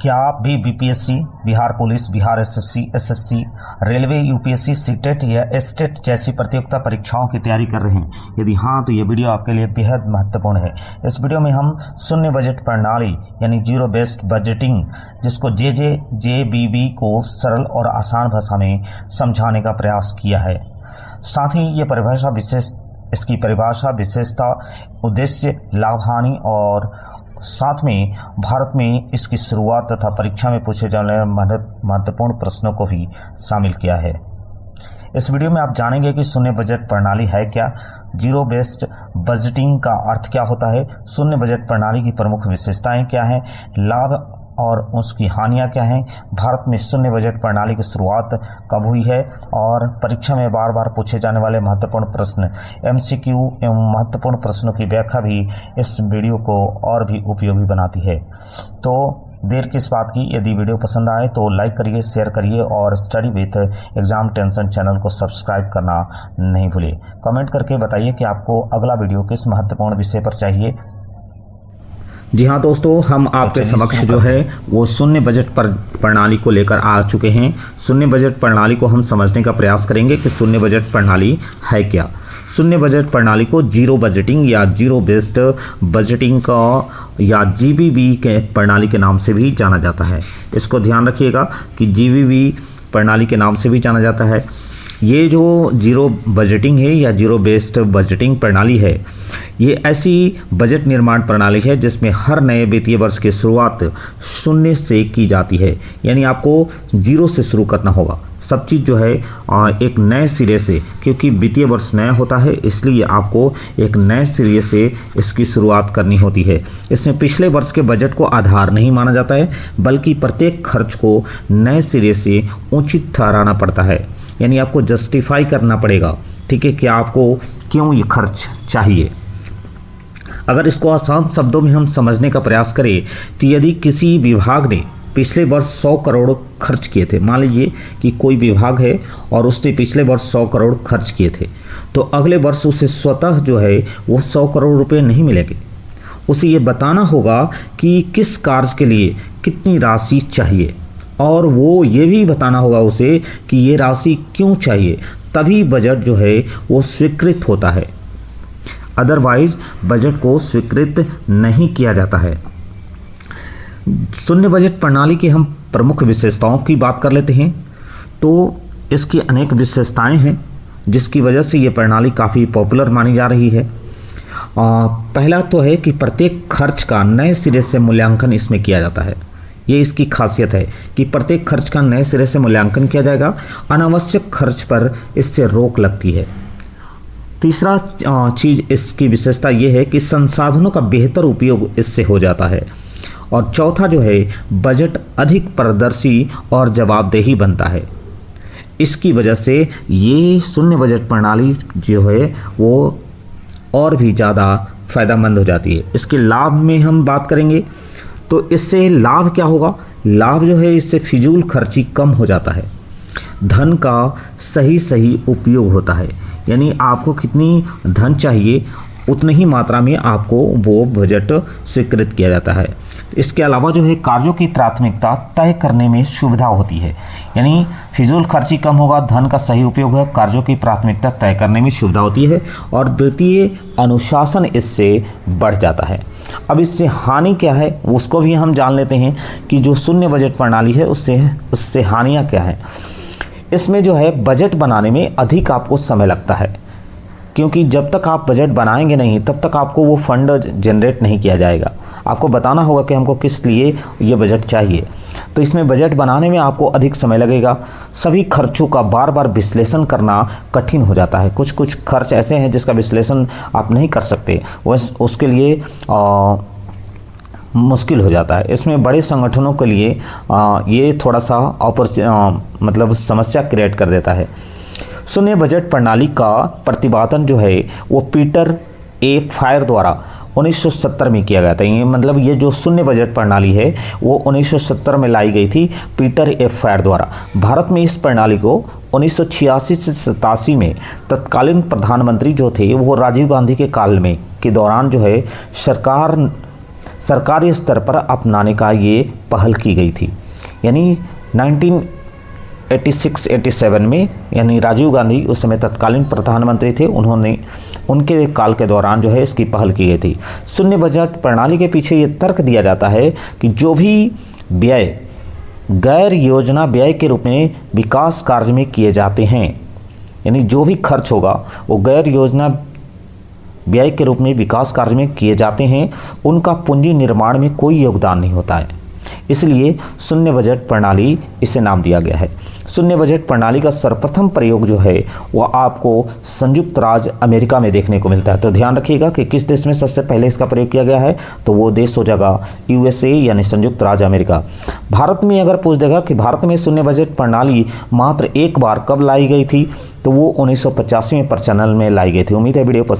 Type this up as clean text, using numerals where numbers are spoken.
क्या आप भी BPSC, Bihar police, Bihar SSC, SSC, railway, UPSC, CTET या एसटेट जैसी प्रतियोगिता परीक्षाओं की तैयारी कर रहे हैं? यदि हाँ, तो ये वीडियो आपके लिए बेहद महत्वपूर्ण है। इस वीडियो में हम शून्य बजट प्रणाली यानी जीरो बेस्ड बजटिंग, जिसको जेबीबी को सरल और आसान भाषा में समझाने का प्रयास किया है। साथ ही ये इसकी परिभाषा, विशेषता, उद्देश्य, लाभ हानि और साथ में भारत में इसकी शुरुआत तथा परीक्षा में पूछे जाने वाले महत्वपूर्ण प्रश्नों को भी शामिल किया है। इस वीडियो में आप जानेंगे कि शून्य बजट प्रणाली है क्या, जीरो बेस्ड बजटिंग का अर्थ क्या होता है, शून्य बजट प्रणाली की प्रमुख विशेषताएं क्या हैं, लाभ और उसकी हानियां क्या हैं, भारत में शून्य बजट प्रणाली की शुरुआत कब हुई है और परीक्षा में बार बार पूछे जाने वाले महत्वपूर्ण प्रश्न, एमसीक्यू एवं महत्वपूर्ण प्रश्नों की व्याख्या भी इस वीडियो को और भी उपयोगी बनाती है। तो देर किस बात की, यदि वीडियो पसंद आए तो लाइक करिए, शेयर करिए और study with exam tension channel को सब्सक्राइब करना नहीं भूलिए। कमेंट करके बताइए कि आपको अगला वीडियो किस महत्वपूर्ण विषय पर चाहिए। जी हाँ दोस्तों, हम आपके समक्ष जो है वो शून्य बजट प्रणाली को लेकर आ चुके हैं। शून्य बजट प्रणाली को हम समझने का प्रयास करेंगे कि शून्य बजट प्रणाली है क्या। शून्य बजट प्रणाली को जीरो बजटिंग या जीरो बेस्ड बजटिंग का या जीबीबी के प्रणाली के नाम से भी जाना जाता है। इसको ध्यान रखिएगा कि जीबीबी प्रणाली के नाम से भी जाना जाता है। ये जो जीरो बजटिंग है या जीरो बेस्ड बजटिंग प्रणाली है, ये ऐसी बजट निर्माण प्रणाली है जिसमें हर नए वित्तीय वर्ष की शुरुआत शून्य से की जाती है। यानी आपको जीरो से शुरू करना होगा सब चीज़ जो है एक नए सिरे से, क्योंकि वित्तीय वर्ष नया होता है इसलिए आपको एक नए सिरे से इसकी शुरुआत करनी होती है। इसमें पिछले वर्ष के बजट को आधार नहीं माना जाता है, बल्कि प्रत्येक खर्च को नए सिरे से उचित ठहराना पड़ता है। यानी आपको जस्टिफाई करना पड़ेगा, ठीक है, कि आपको क्यों ये खर्च चाहिए। अगर इसको आसान शब्दों में हम समझने का प्रयास करें तो यदि किसी विभाग ने पिछले वर्ष 100 करोड़ खर्च किए थे, मान लीजिए कि कोई विभाग है और उसने पिछले वर्ष 100 करोड़ खर्च किए थे, तो अगले वर्ष उसे स्वतः जो है वो 100 करोड़ रुपए नहीं मिलेंगे। उसे ये बताना होगा कि किस कार्य के लिए कितनी राशि चाहिए और वो ये भी बताना होगा उसे कि ये राशि क्यों चाहिए, तभी बजट जो है वो स्वीकृत होता है। अदरवाइज बजट को स्वीकृत नहीं किया जाता है। शून्य बजट प्रणाली की हम प्रमुख विशेषताओं की बात कर लेते हैं। तो इसकी अनेक विशेषताएं हैं जिसकी वजह से ये प्रणाली काफ़ी पॉपुलर मानी जा रही है। पहला तो है कि प्रत्येक खर्च का नए सिरे से मूल्यांकन इसमें किया जाता है। ये इसकी खासियत है कि प्रत्येक खर्च का नए सिरे से मूल्यांकन किया जाएगा। अनावश्यक खर्च पर इससे रोक लगती है। तीसरा चीज़ इसकी विशेषता ये है कि संसाधनों का बेहतर उपयोग इससे हो जाता है। और चौथा जो है, बजट अधिक पारदर्शी और जवाबदेही बनता है। इसकी वजह से ये शून्य बजट प्रणाली जो है वो और भी ज़्यादा फायदेमंद हो जाती है। इसके लाभ में हम बात करेंगे तो इससे लाभ क्या होगा। लाभ जो है, इससे फिजूल खर्ची कम हो जाता है, धन का सही उपयोग होता है। यानी आपको कितनी धन चाहिए उतनी ही मात्रा में आपको वो बजट स्वीकृत किया जाता है। इसके अलावा जो है, कार्यों की प्राथमिकता तय करने में सुविधा होती है। यानी फिजूल खर्ची कम होगा, धन का सही उपयोग है, कार्यों की प्राथमिकता तय करने में सुविधा होती है और वित्तीय अनुशासन इससे बढ़ जाता है। अब इससे हानि क्या है उसको भी हम जान लेते हैं कि जो शून्य बजट प्रणाली है उससे हानियाँ क्या है। इसमें जो है बजट बनाने में अधिक आपको समय लगता है, क्योंकि जब तक आप बजट बनाएंगे नहीं तब तक आपको वो फंड जनरेट नहीं किया जाएगा। आपको बताना होगा कि हमको किस लिए ये बजट चाहिए। तो इसमें बजट बनाने में आपको अधिक समय लगेगा। सभी खर्चों का बार बार विश्लेषण करना कठिन हो जाता है। कुछ खर्च ऐसे हैं जिसका विश्लेषण आप नहीं कर सकते, उसके लिए मुश्किल हो जाता है। इसमें बड़े संगठनों के लिए ये थोड़ा सा मतलब समस्या क्रिएट कर देता है। शून्य बजट प्रणाली का प्रतिपादन जो है वो पीटर ए फायर द्वारा 1970 में किया गया था। ये मतलब ये जो शून्य बजट प्रणाली है वो 1970 में लाई गई थी पीटर ए फायर द्वारा। भारत में इस प्रणाली को 1986 से 87 में तत्कालीन प्रधानमंत्री जो थे वो राजीव गांधी के काल में के दौरान जो है सरकार सरकारी स्तर पर अपनाने का ये पहल की गई थी। यानी 1986-87 में, यानी राजीव गांधी उस समय तत्कालीन प्रधानमंत्री थे, उन्होंने उनके काल के दौरान जो है इसकी पहल की गई थी। शून्य बजट प्रणाली के पीछे ये तर्क दिया जाता है कि जो भी व्यय गैर योजना व्यय के रूप में विकास कार्य में किए जाते हैं, यानी जो भी खर्च होगा वो गैर योजना व्यय के रूप में विकास कार्य में किए जाते हैं, उनका पूंजी निर्माण में कोई योगदान नहीं होता है। इसलिए शून्य बजट प्रणाली इसे नाम दिया गया है। शून्य बजट प्रणाली का सर्वप्रथम प्रयोग जो है वह आपको संयुक्त राज्य अमेरिका में देखने को मिलता है। तो ध्यान रखिएगा कि किस देश में सबसे पहले इसका प्रयोग किया गया है, तो वो देश हो जाएगा USA, यानी संयुक्त राज्य अमेरिका। भारत में अगर पूछ देगा कि भारत में शून्य बजट प्रणाली मात्र एक बार कब लाई गई थी, तो वो 1985 में प्रचलन में लाई गई थी। उम्मीद है वीडियो पसंद